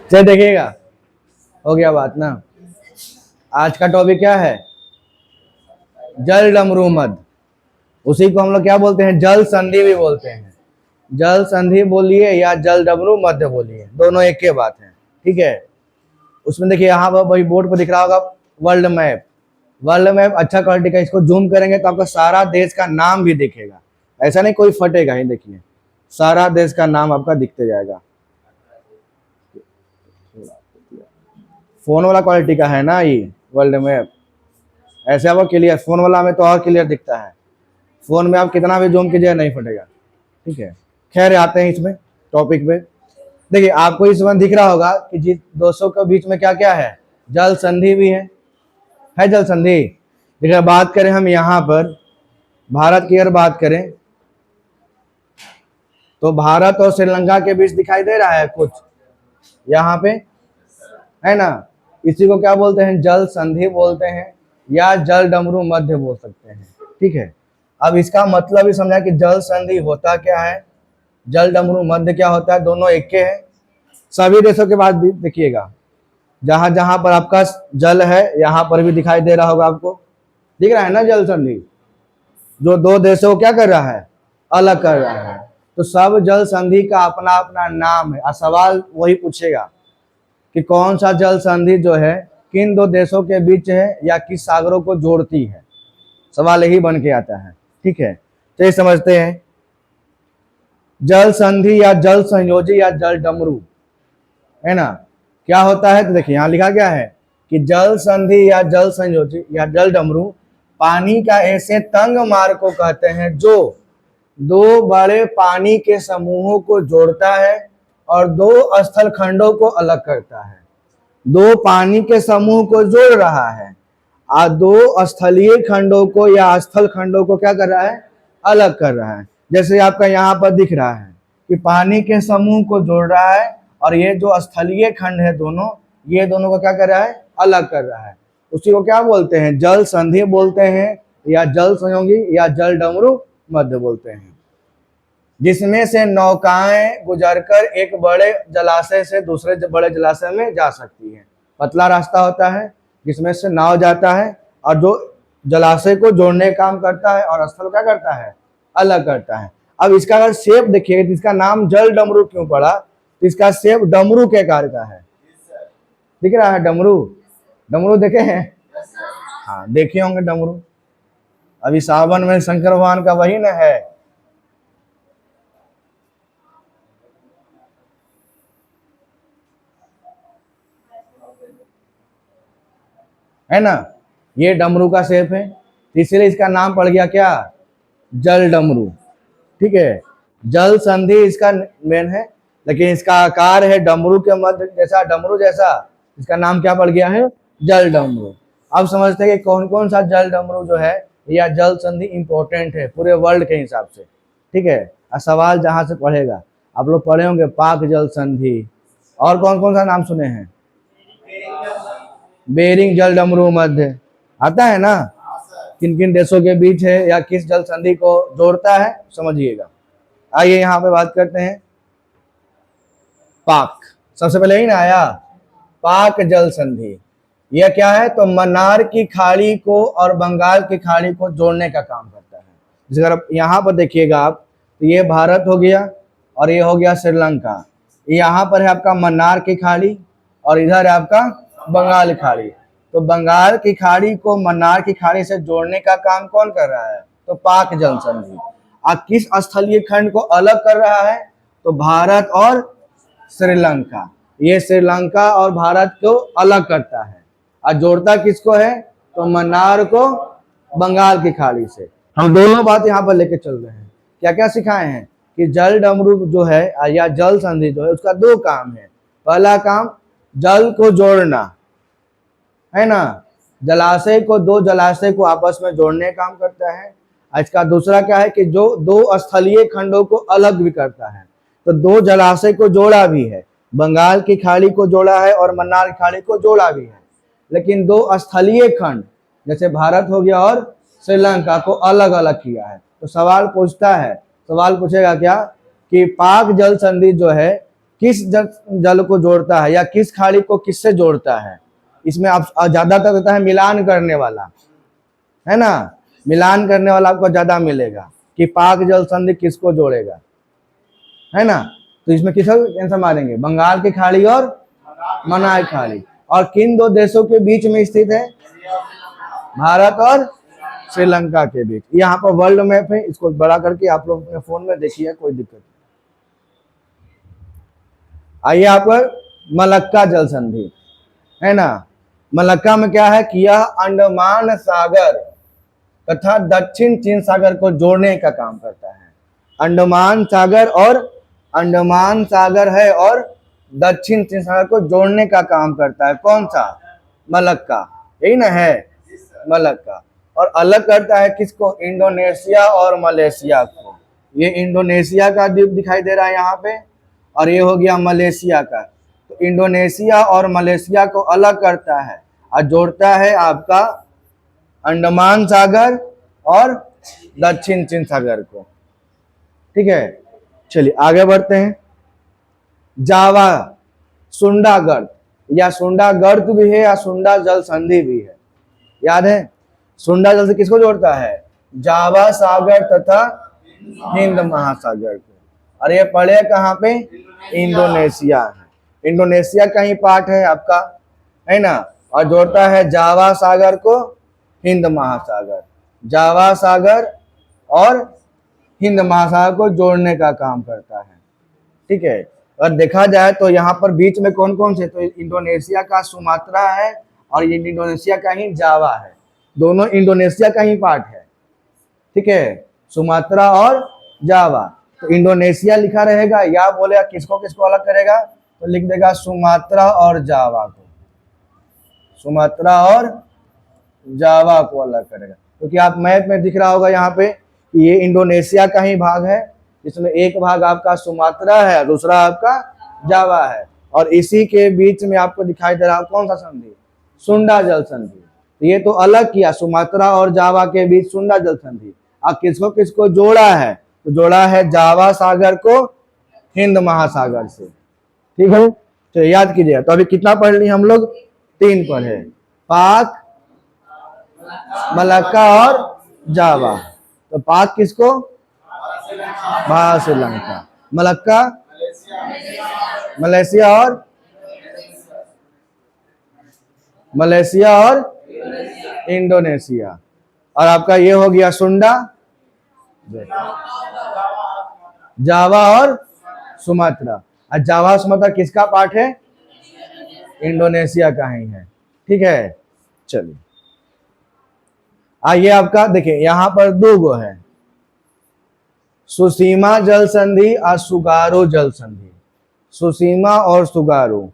चलिए देखिएगा, हो गया बात ना। आज का टॉपिक क्या है? जल डमरू मध्य। उसी को हम लोग क्या बोलते हैं? जल संधि भी बोलते हैं। जल संधि बोलिए या जल डमरू मध्य बोलिए, दोनों एक के बात है। ठीक है। उसमें देखिए यहाँ पर वही बोर्ड पर दिख रहा होगा वर्ल्ड मैप। वर्ल्ड मैप अच्छा क्वालिटी का, इसको जूम करेंगे तो आपका सारा देश का नाम भी दिखेगा। ऐसा नहीं कोई फटेगा ही, देखिए सारा देश का नाम आपका दिखते जाएगा। फोन वाला क्वालिटी का है ना ये वर्ल्ड मैप, ऐसे आपको क्लियर, फोन वाला में तो और क्लियर दिखता है। फोन में आप कितना भी जूम कीजिए नहीं फटेगा। ठीक है। खैर आते हैं इसमें टॉपिक पे। देखिए आपको इसमें दिख रहा होगा कि जिस दोस्तों के बीच में क्या क्या है, जल संधि भी है जल संधि। देखिए बात करें हम यहाँ पर भारत की अगर बात करें तो भारत और श्रीलंका के बीच दिखाई दे रहा है कुछ यहाँ पे, है ना। इसी को क्या बोलते हैं? जल संधि बोलते हैं या जल डमरू मध्य बोल सकते हैं। ठीक है। अब इसका मतलब ही समझा कि जल संधि होता क्या है, जल डमरू मध्य क्या होता है, दोनों एक के हैं। सभी देशों के बाद देखिएगा, जहां जहां पर आपका जल है यहाँ पर भी दिखाई दे रहा होगा आपको, दिख रहा है ना जल संधि। जो दो देशों को क्या कर रहा है? अलग कर रहा है। तो सब जल संधि का अपना अपना नाम है और सवाल वही पूछेगा कि कौन सा जल संधि जो है किन दो देशों के बीच है या किस सागरों को जोड़ती है, सवाल यही बन के आता है। ठीक है। तो ये समझते हैं जल संधि या जल संयोजी या जल डमरू, है ना, क्या होता है। तो देखिए यहाँ लिखा गया है कि जल संधि या जल संयोजी या जल डमरू पानी का ऐसे तंग मार्ग को कहते हैं जो दो बड़े पानी के समूहों को जोड़ता है और दो स्थल खंडों को अलग करता है। दो पानी के समूह को जोड़ रहा है और दो स्थलीय खंडों को या स्थल खंडों को क्या कर रहा है? अलग कर रहा है। जैसे आपका यहाँ पर दिख रहा है कि पानी के समूह को जोड़ रहा है और ये जो स्थलीय खंड है दोनों, ये दोनों को क्या कर रहा है? अलग कर रहा है। उसी को क्या बोलते हैं? जल संधि बोलते हैं या जल संयोगी या जल डमरू मध्य बोलते हैं। जिसमें से नौकाएं गुजरकर एक बड़े जलाशय से दूसरे बड़े जलाशय में जा सकती है। पतला रास्ता होता है जिसमें से नाव जाता है और जो जलाशय को जोड़ने का काम करता है और स्थल क्या करता है? अलग करता है। अब इसका अगर शेप देखिए तो इसका नाम जल डमरू क्यों पड़ा? तो इसका शेप डमरू के आकार का है। दिख रहा है डमरू? डमरू देखे हैं? हाँ देखे होंगे डमरू। अभी सावन में शंकर भगवान का वही न है ना, ये डमरू का शेप है, इसलिए इसका नाम पड़ गया क्या? जल डमरू। ठीक है। जल संधि इसका मेन है, लेकिन इसका आकार है डमरू के मध्य जैसा, डमरू जैसा, इसका नाम क्या पड़ गया है? जल डमरू। अब समझते हैं कि कौन कौन सा जल डमरू जो है या जल संधि इंपॉर्टेंट है पूरे वर्ल्ड के हिसाब से। ठीक है। और सवाल जहां से पढ़ेगा, आप लोग पढ़े होंगे पाक जल संधि, और कौन कौन सा नाम सुने हैं? बेरिंग जल डमरू मध्य आता है ना, किन किन देशों के बीच है या किस जल संधि को जोड़ता है, समझिएगा। आइए यहाँ पे बात करते हैं पाक। सबसे पहले ही ना आया पाक जल संधि। यह क्या है? तो मन्नार की खाड़ी को और बंगाल की खाड़ी को जोड़ने का काम करता है। जैसे अगर यहाँ पर देखिएगा आप, तो ये भारत हो गया और ये हो गया श्रीलंका। यहाँ पर है आपका मन्नार की खाड़ी और इधर है आपका बंगाल खाड़ी। तो बंगाल की खाड़ी को मन्नार की खाड़ी से जोड़ने का काम कौन कर रहा है? तो पाक जल संधि। और किस स्थलीय खंड को अलग कर रहा है? तो भारत और श्रीलंका। ये श्रीलंका और भारत को अलग करता है और जोड़ता किसको है? तो मन्नार को बंगाल की खाड़ी से। हम दोनों बात यहाँ पर लेके चल रहे हैं। क्या क्या सिखाए हैं कि जल डमरू जो है या जल संधि जो है उसका दो काम है। पहला काम जल को जोड़ना, है ना, जलाशय को, दो जलाशय को आपस में जोड़ने का काम करता है। इसका दूसरा क्या है कि जो दो स्थलीय खंडों को अलग भी करता है। तो दो जलाशय को जोड़ा भी है, बंगाल की खाड़ी को जोड़ा है और मन्नार की खाड़ी को जोड़ा भी है। लेकिन दो स्थलीय खंड जैसे भारत हो गया और श्रीलंका को अलग अलग किया है। तो सवाल पूछता है, सवाल पूछेगा क्या कि पाक जल संधि जो है किस जल को जोड़ता है या किस खाड़ी को किससे जोड़ता है। इसमें आप ज्यादातर होता है मिलान करने वाला, है ना, मिलान करने वाला आपको ज्यादा मिलेगा कि पाक जल संधि किसको जोड़ेगा, है ना। तो इसमें किसका आंसर मारेंगे, बंगाल की खाड़ी और मन्नार खाड़ी। और किन दो देशों के बीच में स्थित है, भारत और श्रीलंका के बीच। यहाँ पर वर्ल्ड मैप है, इसको बड़ा करके आप लोग अपने फोन में देखिए, कोई दिक्कत नहीं। आइए आप मलक्का जल संधि, है ना। मलक्का में क्या है कि यह अंडमान सागर तथा दक्षिण चीन सागर को जोड़ने का काम करता है। अंडमान सागर है और दक्षिण चीन सागर को जोड़ने का काम करता है। कौन सा, मलक्का, यही ना है मलक्का। और अलग करता है किसको, इंडोनेशिया और मलेशिया को। ये इंडोनेशिया का द्वीप दिखाई दे रहा है यहाँ पे, और ये हो गया मलेशिया का। तो इंडोनेशिया और मलेशिया को अलग करता है और जोड़ता है आपका अंडमान सागर और दक्षिण चीन सागर को। ठीक है, चलिए आगे बढ़ते हैं। जावा सुंडा गर्त, या सुंडा गर्त भी है या सुंडा जल संधि भी है, याद है। सुंडा जल से किसको जोड़ता है, जावा सागर तथा हिंद महासागर को। और ये पड़े कहाँ पे, इंडोनेशिया है, इंडोनेशिया का ही पार्ट है आपका, है ना। और जोड़ता है जावा सागर को हिंद महासागर, जावा सागर और हिंद महासागर को जोड़ने का काम करता है। ठीक है, और देखा जाए तो यहाँ पर बीच में कौन कौन से, तो इंडोनेशिया का सुमात्रा है और ये इंडोनेशिया का ही जावा है, दोनों इंडोनेशिया का ही पार्ट है। ठीक है, सुमात्रा और जावा। तो इंडोनेशिया लिखा रहेगा, या बोलेगा किसको किसको अलग करेगा, तो लिख देगा सुमात्रा और जावा को, सुमात्रा और जावा को अलग करेगा। क्योंकि आप मैप में दिख रहा होगा यहाँ पे ये इंडोनेशिया का ही भाग है, इसमें एक भाग आपका सुमात्रा है, दूसरा आपका जावा है। और इसी के बीच में आपको दिखाई दे रहा है कौन सा संधि, सुंडा जल संधि। तो ये तो अलग किया, सुमात्रा और जावा के बीच सुंडा जल संधि। अब किसको किसको जोड़ा है, तो जोड़ा है जावा सागर को हिंद महासागर से। ठीक है, तो याद कीजिएगा। तो अभी कितना पढ़ लिए हम लोग, 3 पढ़े, पाक, मलक्का और जावा। तो पाक किसको, भारत श्रीलंका, मलक्का मलेशिया और इंडोनेशिया। और आपका ये हो गया सुंडा, जावा और सुमात्रा। और जावा सुमात्रा किसका पार्ट है, इंडोनेशिया का ही है। ठीक है, चलिए आइए आपका देखिए यहाँ पर 2 गो है, सुसीमा जल संधि और सुगारो जल संधि। सुसीमा और सुगारो,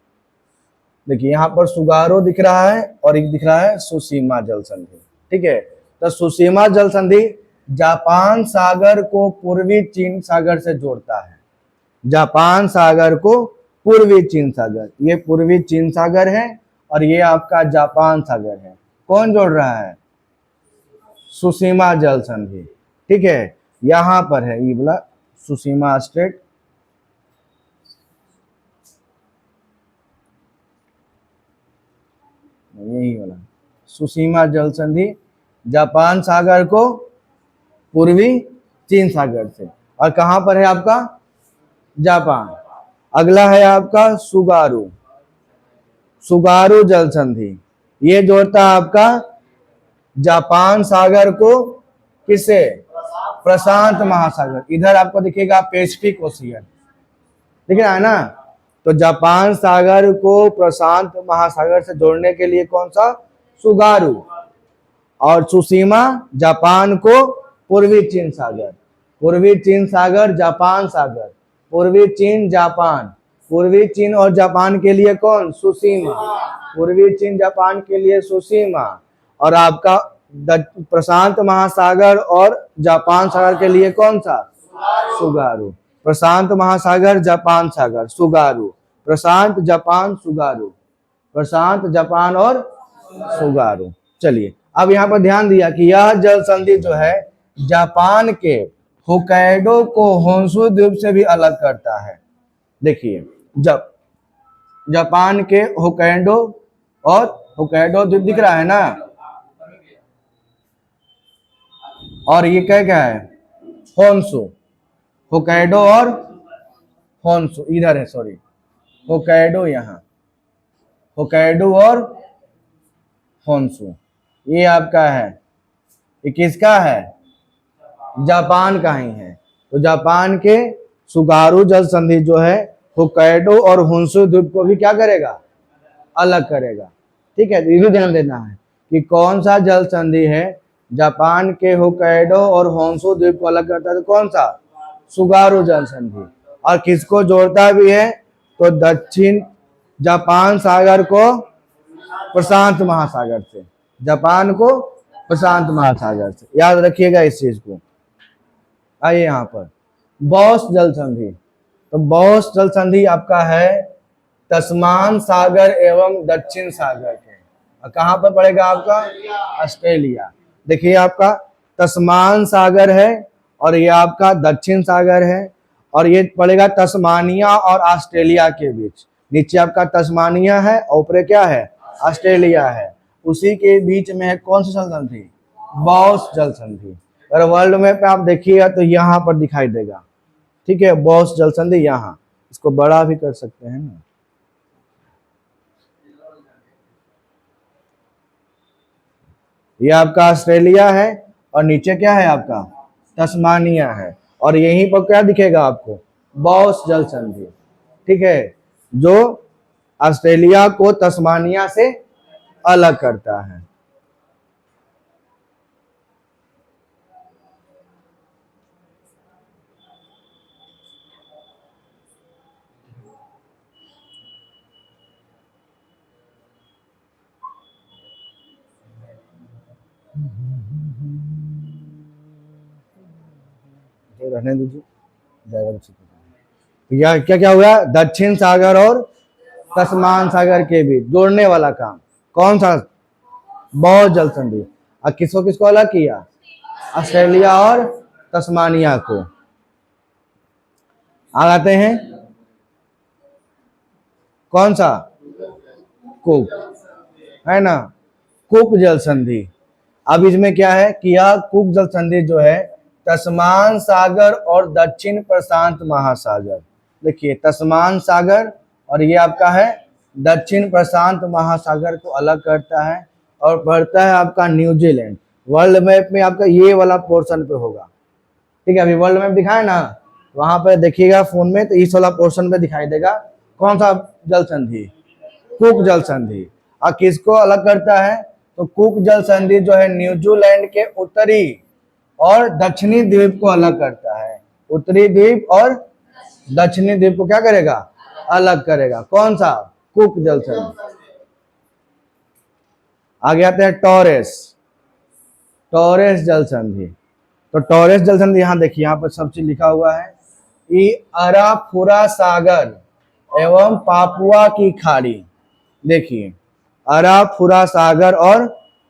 देखिए यहाँ पर सुगारो दिख रहा है और एक दिख रहा है सुसीमा जल संधि। ठीक है, तो सुसीमा जल संधि जापान सागर को पूर्वी चीन सागर से जोड़ता है, जापान सागर को पूर्वी चीन सागर, ये पूर्वी चीन सागर है और ये आपका जापान सागर है। कौन जोड़ रहा है, सुसीमा जल संधि। ठीक है, यहां पर है ये बोला सुसीमा स्ट्रेट, यही वाला सुसीमा जल संधि जापान सागर को पूर्वी चीन सागर से। और कहां पर है आपका, जापान। अगला है आपका सुगारू, सुगारू जल संधि, ये जोड़ता है आपका जापान सागर को किससे, प्रशांत महासागर। इधर आपको दिखेगा पैसिफिक ओशियन, दिख रहा है ना। तो जापान सागर को प्रशांत महासागर से जोड़ने के लिए कौन सा, सुगारू। और सुसीमा जापान को पूर्वी चीन सागर, पूर्वी चीन सागर जापान सागर, पूर्वी चीन जापान, पूर्वी चीन और जापान के लिए कौन, सुसीमा, पूर्वी चीन जापान के लिए सुसीमा। और आपका प्रशांत महासागर और जापान सागर के लिए कौन सा, सुगारू। प्रशांत महासागर जापान सागर, सुगारू, प्रशांत जापान सुगारू, प्रशांत जापान और सुगारू। चलिए अब यहाँ पर ध्यान दिया कि यह जल संधि जो है जापान के होक्काइडो को होन्शु द्वीप से भी अलग करता है। देखिए जब जापान के होक्काइडो और होक्काइडो द्वीप दिख रहा है ना, और ये क्या क्या है, होन्शु। होक्काइडो और होन्शु इधर है, सॉरी, होक्काइडो यहाँ, होक्काइडो और होन्शु ये आपका है, ये किसका है, जापान का ही है। तो जापान के सुगारू जल संधि जो है होक्काइडो और होन्शु द्वीप को भी क्या करेगा, अलग करेगा। ठीक है, तो ये भी ध्यान देना है कि कौन सा जल संधि है जापान के होक्काइडो और होन्शु द्वीप को अलग करता है, तो कौन सा, सुगारू जल संधि। और किसको जोड़ता भी है, तो दक्षिण जापान सागर को प्रशांत महासागर से, जापान को प्रशांत महासागर से, याद रखिएगा इस चीज को। आइए यहाँ पर बॉस जल संधि। तो बॉस जल संधि आपका है तस्मान सागर एवं दक्षिण सागर के, और कहाँ पर पड़ेगा आपका, ऑस्ट्रेलिया। देखिए आपका तस्मान सागर है और ये आपका दक्षिण सागर है, और ये पड़ेगा तस्मानिया और ऑस्ट्रेलिया के बीच। नीचे आपका तस्मानिया है और ऊपर क्या है, ऑस्ट्रेलिया है। उसी के बीच में है कौन सी जल संधि, बॉस जल संधि। अगर वर्ल्ड मैप पे आप देखिएगा तो यहाँ पर दिखाई देगा। ठीक है, बॉस जल संधि यहाँ, इसको बड़ा भी कर सकते हैं ना। ये आपका ऑस्ट्रेलिया है और नीचे क्या है आपका, तस्मानिया है, और यहीं पर क्या दिखेगा आपको, बॉस जल संधि। ठीक है, जो ऑस्ट्रेलिया को तस्मानिया से अलग करता है। रहने दीजिए, यह क्या क्या हुआ, दक्षिण सागर और तस्मान सागर के बीच जोड़ने वाला काम कौन सा, बॉस जल संधि। और किसको किसको अलग किया, ऑस्ट्रेलिया और तस्मानिया को। आ जाते हैं कौन सा, कुक, है ना, कुक जल संधि। अब इसमें क्या है कि यह कुक जल संधि जो है तस्मान सागर और दक्षिण प्रशांत महासागर, देखिए तस्मान सागर और ये आपका है दक्षिण प्रशांत महासागर को अलग करता है, और पड़ता है आपका न्यूजीलैंड। वर्ल्ड मैप में आपका ये वाला पोर्शन पे होगा। ठीक है, अभी वर्ल्ड मैप दिखाए ना, वहां पे देखिएगा फोन में, तो इस वाला पोर्शन पे दिखाई देगा कौन सा जल संधि, कुक जल संधि। और किसको अलग करता है, तो कुक जल संधि जो है न्यूजीलैंड के उत्तरी और दक्षिणी द्वीप को अलग करता है। उत्तरी द्वीप और दक्षिणी द्वीप को क्या करेगा, अलग करेगा। कौन सा, कुक जल संधि। आगे आते हैं टॉरेस, टॉरेस जल संधि। तो टॉरेस जल संधि यहाँ देखिए, यहाँ पर सब चीज लिखा हुआ है। ये अराफुरा सागर एवं पापुआ की खाड़ी, देखिए अराफुरा सागर और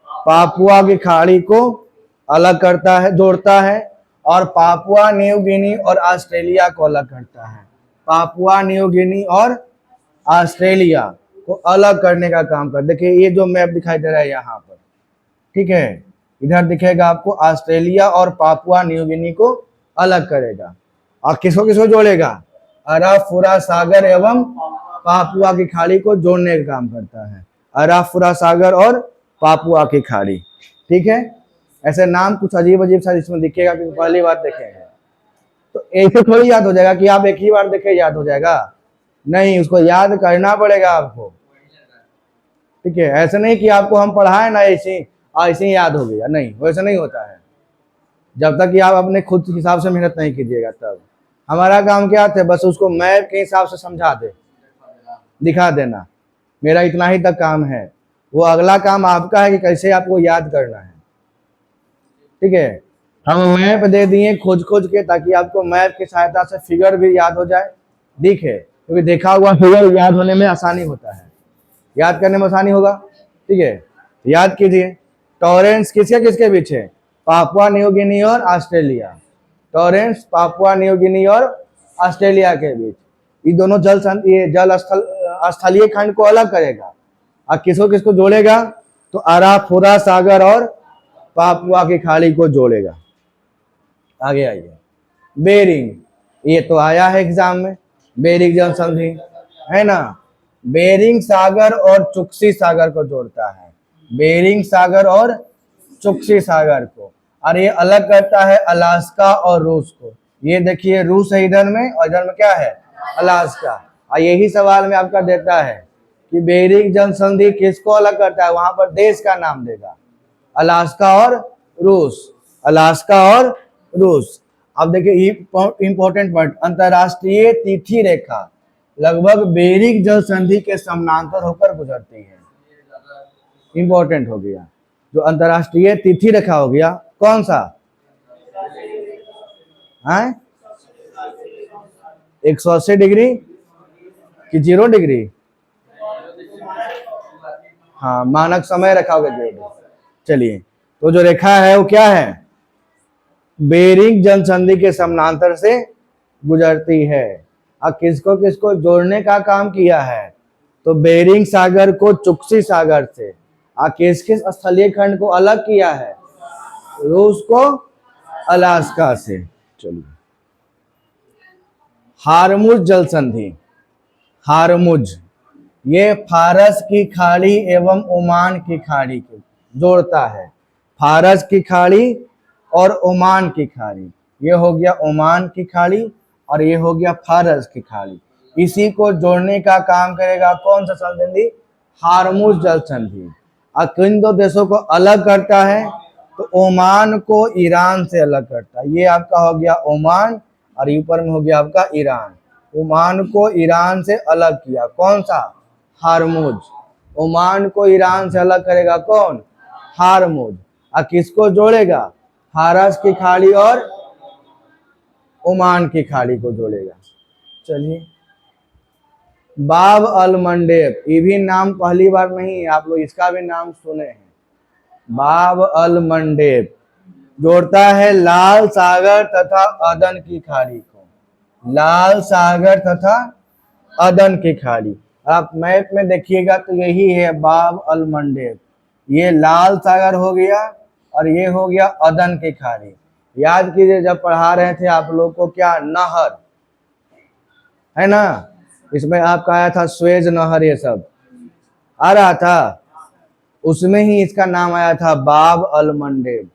पापुआ की खाड़ी को अलग करता है, जोड़ता है, और पापुआ न्यू गिनी और ऑस्ट्रेलिया को अलग करता है। पापुआ न्यू गिनी और ऑस्ट्रेलिया को अलग करने का काम कर, देखिए ये जो मैप दिखाई दे रहा है यहाँ पर, ठीक है, इधर दिखेगा आपको ऑस्ट्रेलिया और पापुआ न्यू गिनी को अलग करेगा। और किसको किसको जोड़ेगा, अराफुरा सागर एवं पापुआ की खाड़ी को जोड़ने का काम करता है। अराफुरा सागर और पापुआ की खाड़ी, ठीक है। ऐसे नाम कुछ अजीब अजीब सा इसमें दिखेगा क्योंकि पहली बार देखेंगे, तो ऐसे थोड़ी याद हो जाएगा कि आप एक ही बार देखे याद हो जाएगा, नहीं, उसको याद करना पड़ेगा आपको। ठीक है, ऐसे नहीं कि आपको हम पढ़ाए ना ऐसे ही याद हो गया, नहीं, वैसे नहीं होता है। जब तक कि आप अपने खुद के हिसाब से मेहनत नहीं कीजिएगा, तब हमारा काम क्या था, बस उसको मैप के हिसाब से समझा दे, दिखा देना, मेरा इतना ही तक काम है। वो अगला काम आपका है कि कैसे आपको याद करना है। ठीक है, हम मैप दे दिए खोज खोज के, ताकि आपको मैप की सहायता से फिगर भी याद हो जाए, दिखे, क्योंकि देखा हुआ फिगर याद होने में आसानी होता है, याद करने में आसानी होगा। ठीक है, याद कीजिए, टॉरेंस किसके किसके बीच है, पापुआ न्यू गिनी और Australia. Torrens Papua New Guinea और ऑस्ट्रेलिया के बीच। ये दोनों ये जल स्थल स्थलीय खंड को अलग करेगा। और किसको किसको जोड़ेगा? तो अराफुरा सागर और पापुआ की खाड़ी को जोड़ेगा। आगे आइए, बेरिंग, ये तो आया है एग्जाम में, बेरिंग जल संधि, है ना। बेरिंग सागर और चुक्सी सागर को जोड़ता है, बेरिंग सागर और चुक्सी सागर को। और ये अलग करता है अलास्का और रूस को। ये देखिए रूस है इधर में, और इधर में क्या है? अलास्का। और यही सवाल में आपका देता है कि बेरिंग जल संधि किसको अलग करता है, वहां पर देश का नाम देगा, अलास्का और रूस, अलास्का और रूस। अब देखिए इंपॉर्टेंट पॉइंट, अंतरराष्ट्रीय तिथि रेखा लगभग बेरिंग जल संधि के समानांतर होकर गुजरती है। इंपॉर्टेंट हो गया, जो अंतरराष्ट्रीय तिथि रेखा हो गया, कौन सा है? 180 डिग्री कि 0 डिग्री? हाँ, मानक समय रखा होगा 0 डिग्री। चलिए, तो जो रेखा है वो क्या है? बेरिंग जल संधि के समानांतर से गुजरती है। अब किसको किसको जोड़ने का काम किया है? तो बेरिंग सागर को चुक्सी सागर से। किस किस स्थलीय खंड को अलग किया है? रूस को अलास्का से। चलिए, हारमुज जल संधि, हारमुज ये फारस की खाड़ी एवं ओमान की खाड़ी को जोड़ता है, फारस की खाड़ी और ओमान की खाड़ी। ये हो गया ओमान की खाड़ी और ये हो गया फारस की खाड़ी। इसी को जोड़ने का काम करेगा कौन सा संधि? हारमुज जल संधि। और किन दो देशों को अलग करता है? तो ओमान को ईरान से अलग करता है। ये आपका हो गया ओमान और ऊपर में हो गया आपका ईरान। ओमान को ईरान से अलग किया, कौन सा? हारमुज। ओमान को ईरान से अलग करेगा कौन? हारमुज। और किसको जोड़ेगा? फारस की खाड़ी और ओमान की खाड़ी को जोड़ेगा। चलिए, बाब अल मंडेब, ये भी नाम पहली बार नहीं है, आप लोग इसका भी नाम सुने हैं। बाब अल मंडेब जोड़ता है लाल सागर तथा अदन की खाड़ी को, लाल सागर तथा अदन की खाड़ी। आप मैप में देखिएगा तो यही है बाब अल मंडेब। ये लाल सागर हो गया और ये हो गया अदन की खाड़ी। याद कीजिए जब पढ़ा रहे थे आप लोग को क्या, नहर है ना, इसमें आपका आया था स्वेज नहर, ये सब आ रहा था, उसमें ही इसका नाम आया था बाब अल मंडेब।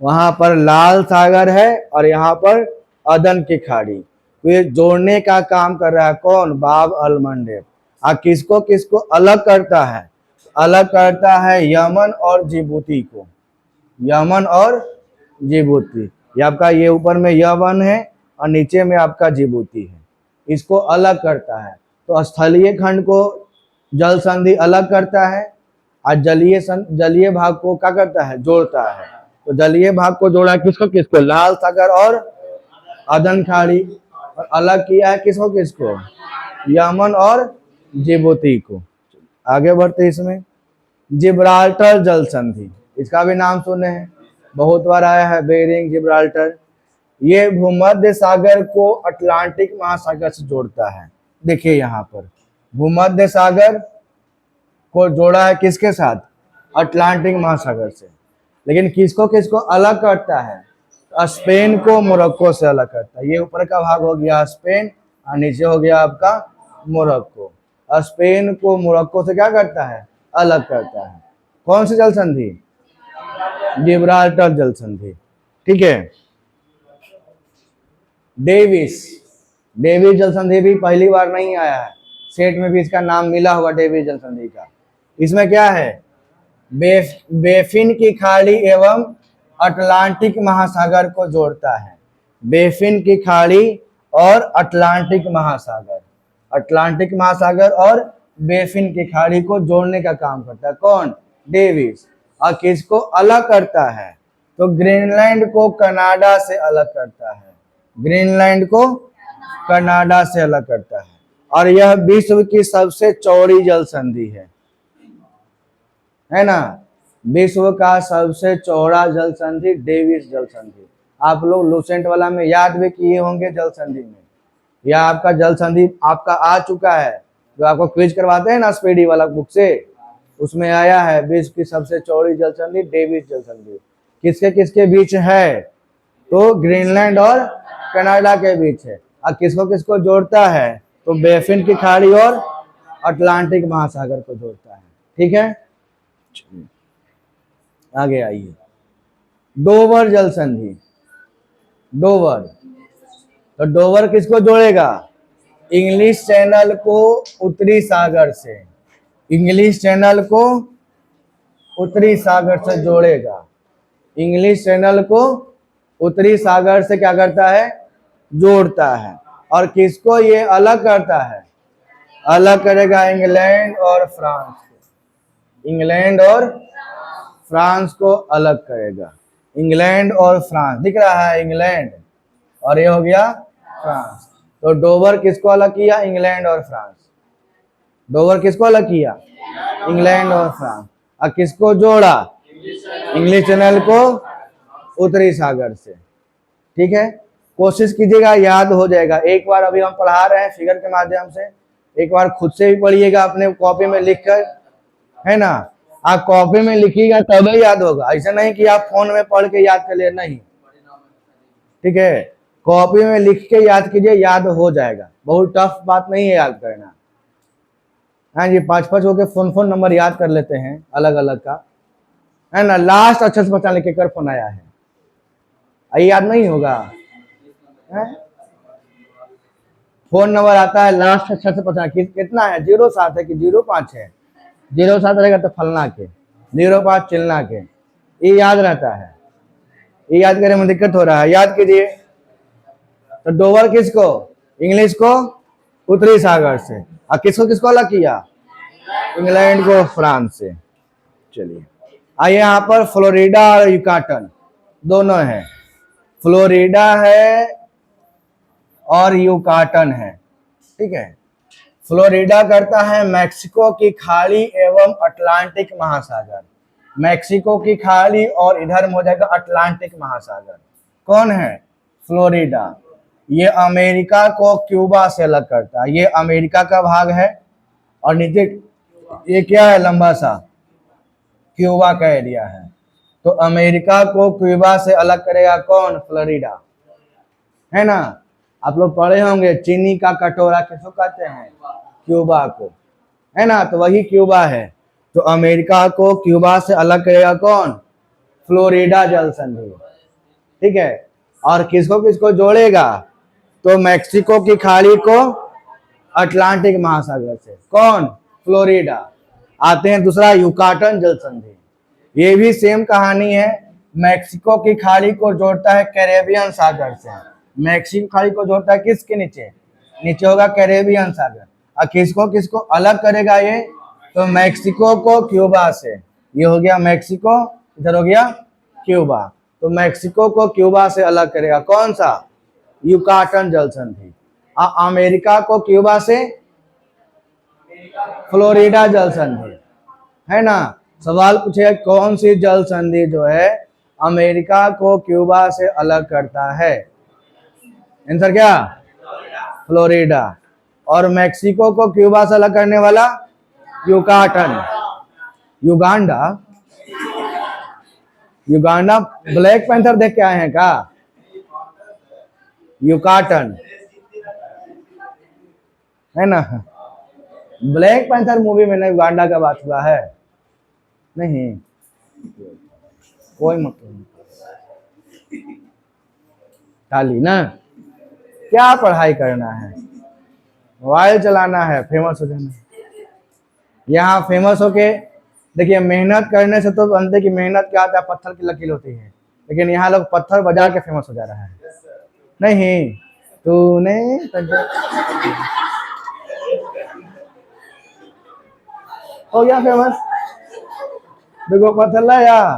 वहां पर लाल सागर है और यहाँ पर अदन की खाड़ी, तो ये जोड़ने का काम कर रहा है कौन? बाब अल मंडेब। किसको किसको अलग करता है? अलग करता है यमन और जिबूती को, यमन और जिबूती। ये आपका ये ऊपर में यमन है और नीचे में आपका जिबूती है, इसको अलग करता है। तो स्थलीय खंड को जल संधि अलग करता है और जलीय भाग को क्या करता है? जोड़ता है। तो जलीय भाग को जोड़ा किसको किसको? लाल सागर और अदन खाड़ी। और अलग किया है किसको किसको? यमन और जिबूती को। आगे बढ़ते इसमें, जिब्राल्टर जल संधि, इसका भी नाम सुने हैं, बहुत बार आया है, बेरिंग जिब्राल्टर। ये भूमध्य सागर को अटलांटिक महासागर से जोड़ता है। देखिए यहाँ पर भूमध्य सागर को जोड़ा है किसके साथ? अटलांटिक महासागर से। लेकिन किसको किसको अलग करता है? स्पेन को मोरक्को से अलग करता है। ये ऊपर का भाग हो गया स्पेन और नीचे हो गया आपका मोरक्को। स्पेन को मोरक्को से क्या करता है? अलग करता है। कौन सी जल संधि? जिब्राल्टर जल संधि। ठीक है, डेविस, डेविस जल संधि भी पहली बार नहीं आया है, सेट में भी इसका नाम मिला होगा डेविस जल संधि का। इसमें क्या है? बेफिन की खाड़ी एवं अटलांटिक महासागर को जोड़ता है। बेफिन की खाड़ी और अटलांटिक महासागर, अटलांटिक महासागर और बेफिन की खाड़ी को जोड़ने का काम करता है कौन? डेविस। और किसको अलग करता है? तो ग्रीनलैंड को कनाडा से अलग करता है, ग्रीनलैंड को कनाडा से अलग करता है। और यह विश्व की सबसे चौड़ी जल संधि है ना, विश्व का सबसे चौड़ा जल संधि डेविस जल संधि। आप लोग लूसेंट वाला में याद भी किए होंगे जल संधि में, या आपका जल संधि आपका आ चुका है, जो आपको क्विज करवाते हैं ना स्पीडी वाला बुक से, उसमें आया है विश्व की सबसे चौड़ी जल संधि डेविस जल संधि किसके किसके बीच है, तो ग्रीनलैंड और कनाडा के बीच है। और किसको किसको जोड़ता है, तो बेफिन की खाड़ी और अटलांटिक महासागर को जोड़ता है। ठीक है, आगे आइए। डोवर जल संधि, डोवर, तो डोवर किसको जोड़ेगा, इंग्लिश चैनल को उत्तरी सागर से, इंग्लिश चैनल को उत्तरी सागर से जोड़ेगा, इंग्लिश चैनल को उत्तरी सागर से क्या करता है, जोड़ता है। और किसको ये अलग करता है, अलग करेगा इंग्लैंड और फ्रांस को, इंग्लैंड और फ्रांस को अलग करेगा। इंग्लैंड और फ्रांस दिख रहा है, इंग्लैंड और ये हो गया फ्रांस। तो डोवर किसको अलग किया, इंग्लैंड और फ्रांस। डोवर किसको अलग किया, इंग्लैंड और फ्रांस। और किसको जोड़ा, इंग्लिश चैनल को उत्तरी सागर से। ठीक है, कोशिश कीजिएगा, याद हो जाएगा। एक बार अभी हम पढ़ा रहे हैं फिगर के माध्यम से, एक बार खुद से भी पढ़िएगा अपने कॉपी में लिखकर, है ना। आप कॉपी में लिखिएगा तभी याद होगा, ऐसा नहीं कि आप फोन में पढ़ के याद कर लिए, नहीं। ठीक है, कॉपी में लिख के याद कीजिए, याद हो जाएगा, बहुत टफ बात नहीं है याद करना। हाँ जी, 5-5 होके फोन नंबर याद कर लेते हैं अलग अलग का, है ना। लास्ट अच्छे से बचा लिख कर फोन आया है, याद नहीं होगा, फोन नंबर आता है लास्ट अच्छा से पता कितना है, 07 है कि 05 है, 07 रहेगा तो फलना के, 05 चिलना के, ये याद रहता है। ये याद करने में दिक्कत हो रहा है, याद कीजिए। तो डोवर किसको, इंग्लिश को उत्तरी सागर से, और किसको किसको अलग किया, इंग्लैंड को फ्रांस से। चलिए आइए, यहाँ पर फ्लोरिडा और यूकाटन दोनों है, फ्लोरिडा है और यूकाटन है। ठीक है, फ्लोरिडा करता है मैक्सिको की खाड़ी एवं अटलांटिक महासागर, मैक्सिको की खाड़ी और इधर में हो जाएगा अटलांटिक महासागर। कौन है, फ्लोरिडा। ये अमेरिका को क्यूबा से अलग करता है, ये अमेरिका का भाग है, और नीचे ये क्या है, लंबा सा क्यूबा का एरिया है। तो अमेरिका को क्यूबा से अलग करेगा कौन, फ्लोरिडा, है ना। आप लोग पढ़े होंगे चीनी का कटोरा किसको कहते हैं, क्यूबा को, है ना, तो वही क्यूबा है। तो अमेरिका को क्यूबा से अलग करेगा कौन, फ्लोरिडा जल संधि। ठीक है, और किसको किसको जोड़ेगा, तो मैक्सिको की खाड़ी को अटलांटिक महासागर से, कौन, फ्लोरिडा। आते हैं दूसरा यूकाटन जल संधि, ये भी सेम कहानी है, मैक्सिको की खाड़ी को जोड़ता है कैरेबियन सागर से, मैक्सिको खाड़ी को जोड़ता है किसके नीचे, नीचे होगा कैरेबियन सागर। और किसको किसको अलग करेगा ये, तो मैक्सिको को क्यूबा से, ये हो गया मैक्सिको, इधर हो गया क्यूबा। तो मैक्सिको को क्यूबा से अलग करेगा कौन सा, यूकाटन जल संधि। अमेरिका को क्यूबा से फ्लोरिडा जल संधि, है ना। सवाल पूछे कौन सी जल संधि जो है अमेरिका को क्यूबा से अलग करता है, आंसर क्या, फ्लोरिडा। और मैक्सिको को क्यूबा से अलग करने वाला Yucatan. Uganda, Uganda black panther देख के आए हैं का, यूकाटन, है ना। ब्लैक पैंथर मूवी में युगांडा का बात हुआ है, नहीं, कोई मतलब खाली ना, क्या पढ़ाई करना है, मोबाइल चलाना है, फेमस हो जाना है। यहाँ फेमस होके देखिए, मेहनत करने से तो बनते कि मेहनत क्या होता है, पत्थर की लकीर होती है, लेकिन यहाँ लोग पत्थर बजा के फेमस हो जा रहा है। नहीं, तूने हो गया फेमस, देखो पत्थर लाया,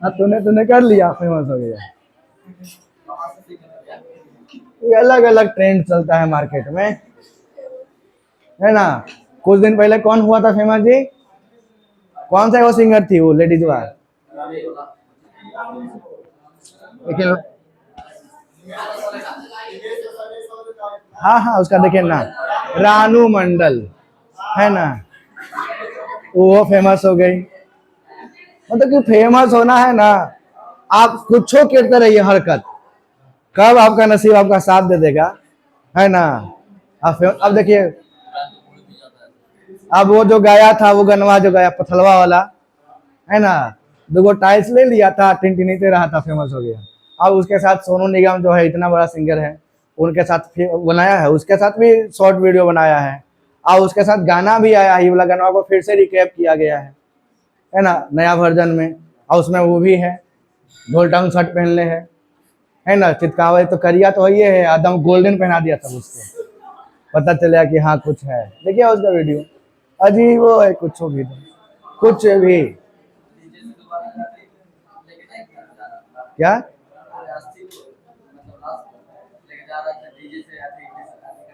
तूने कर लिया, फेमस हो गया। ये अलग अलग ट्रेंड चलता है मार्केट में, है ना। कुछ दिन पहले कौन हुआ था फेमस जी, कौन सा वो सिंगर थी, वो लेडीज वाला, लेकिन हाँ हाँ, उसका देखिए ना, रानू मंडल, है ना, वो फेमस हो गई। मतलब कि फेमस होना है ना, आप कुछ करते रहिए हरकत, कब आपका नसीब आपका साथ दे देगा, है ना। अब देखिए, अब वो जो गाया था, वो गनवा जो गाया पथलवा वाला, है ना, दो टाइल्स ले लिया था, टिनटिनीते रहा था, फेमस हो गया। अब उसके साथ सोनू निगम जो है, इतना बड़ा सिंगर है, उनके साथ बनाया है, उसके साथ भी शॉर्ट वीडियो बनाया है, और उसके साथ गाना भी आया है, ये वाला गाना को फिर से रिकैप किया गया है ना, नया वर्जन में। और उसमें वो भी है, ढोल टाउन शर्ट पहनले है ना, चितकावे तो करिया तो ये है, एकदम गोल्डन पहना दिया था उसको, पता चला कि हाँ कुछ है। देखिए उसका वीडियो, अजीब वो है, कुछ भी कुछ भी। क्या?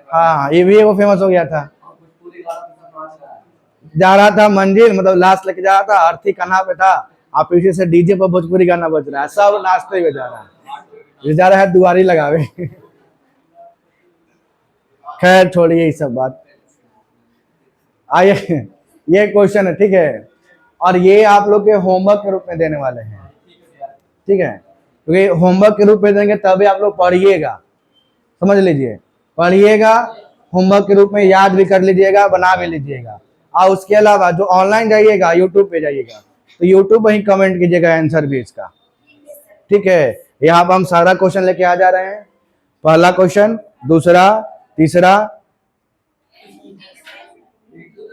हाँ, ये भी वो फेमस हो गया था, जा रहा था मंजिल, मतलब लास्ट लेके जा रहा था, आरती कन्हा पे था, आप पीछे से डीजे पर भोजपुरी गाना बज रहा है, सब नाचते हुए जा रहा है, ये जा रहा है दुआरी लगावे। खैर छोड़िए ये सब बात, आइए, ये क्वेश्चन है, ठीक है, और ये आप लोग के होमवर्क के रूप में देने वाले हैं, ठीक है, क्योंकि होमवर्क के रूप में देंगे तभी आप लोग पढ़िएगा, समझ लीजिए, पढ़िएगा, होमवर्क के रूप में याद भी कर लीजिएगा, बना भी लीजिएगा। और उसके अलावा जो ऑनलाइन जाइएगा, यूट्यूब पे जाइएगा, तो यूट्यूब पर ही कमेंट कीजिएगा आंसर भी इसका, ठीक है। यहाँ पर हम सारा क्वेश्चन लेके आ जा रहे हैं, पहला क्वेश्चन, दूसरा, तीसरा,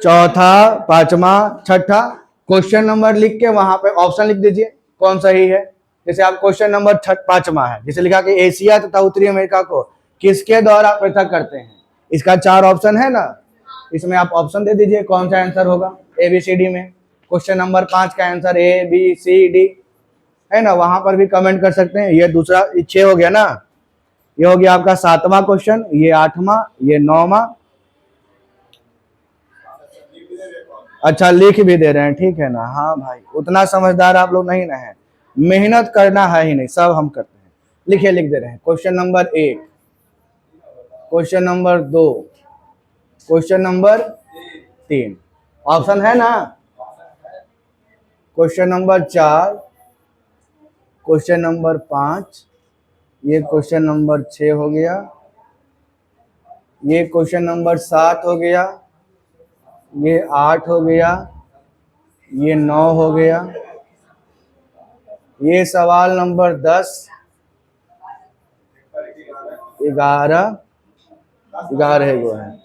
चौथा, पांचवा, छठा, क्वेश्चन नंबर लिख के वहां पे ऑप्शन लिख दीजिए कौन सही है। जैसे आप क्वेश्चन नंबर पांचवा है, जैसे लिखा कि एशिया तथा उत्तरी अमेरिका को किसके द्वारा पृथक करते हैं, इसका 4 ऑप्शन है ना, इसमें आप ऑप्शन दे दीजिए कौन सा आंसर होगा, ए बी सी डी में। क्वेश्चन नंबर 5 का answer A B C D, है ना, वहां पर भी कमेंट कर सकते हैं। ये दूसरा 6 हो गया ना, ये हो गया आपका 7वां क्वेश्चन, ये 8वां, ये 9वां। अच्छा, लिख भी दे रहे हैं, ठीक है ना, हाँ भाई, उतना समझदार आप लोग नहीं ना है, मेहनत करना है ही नहीं, सब हम करते हैं। लिखिए, लिख दे रहे हैं, question number 1, question number 2, question number 3, option है ना, क्वेश्चन नंबर 4, क्वेश्चन नंबर 5, ये क्वेश्चन नंबर 6 हो गया, ये क्वेश्चन नंबर 7 हो गया, ये 8 हो गया, ये 9 हो गया, ये सवाल नंबर 10, 11, 11 गो है,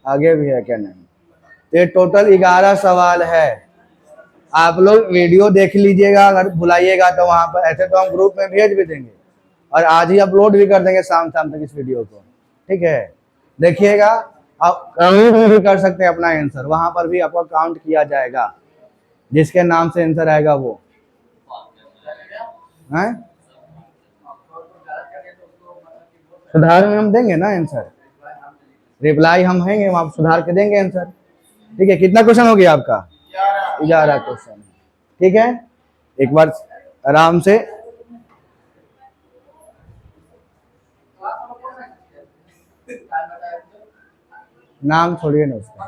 आगे भी है क्या नहीं, तो ये टोटल 11 सवाल है। आप लोग वीडियो देख लीजिएगा, अगर भुलाइएगा तो वहां पर, ऐसे तो हम ग्रुप में भेज भी देंगे और आज ही अपलोड भी कर देंगे शाम तक इस वीडियो को, ठीक है, देखिएगा। आप भी कर सकते हैं अपना आंसर, वहां पर भी आपका काउंट किया जाएगा, जिसके नाम से आंसर आएगा वो है। सुधार में हम देंगे ना आंसर, रिप्लाई हम हैंगे, आप सुधार के देंगे आंसर, ठीक है। कितना क्वेश्चन हो गया आपका? 11 क्वेश्चन, ठीक है। एक बार आराम से, नाम छोड़िए ना उसका,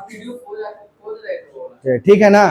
ठीक है ना।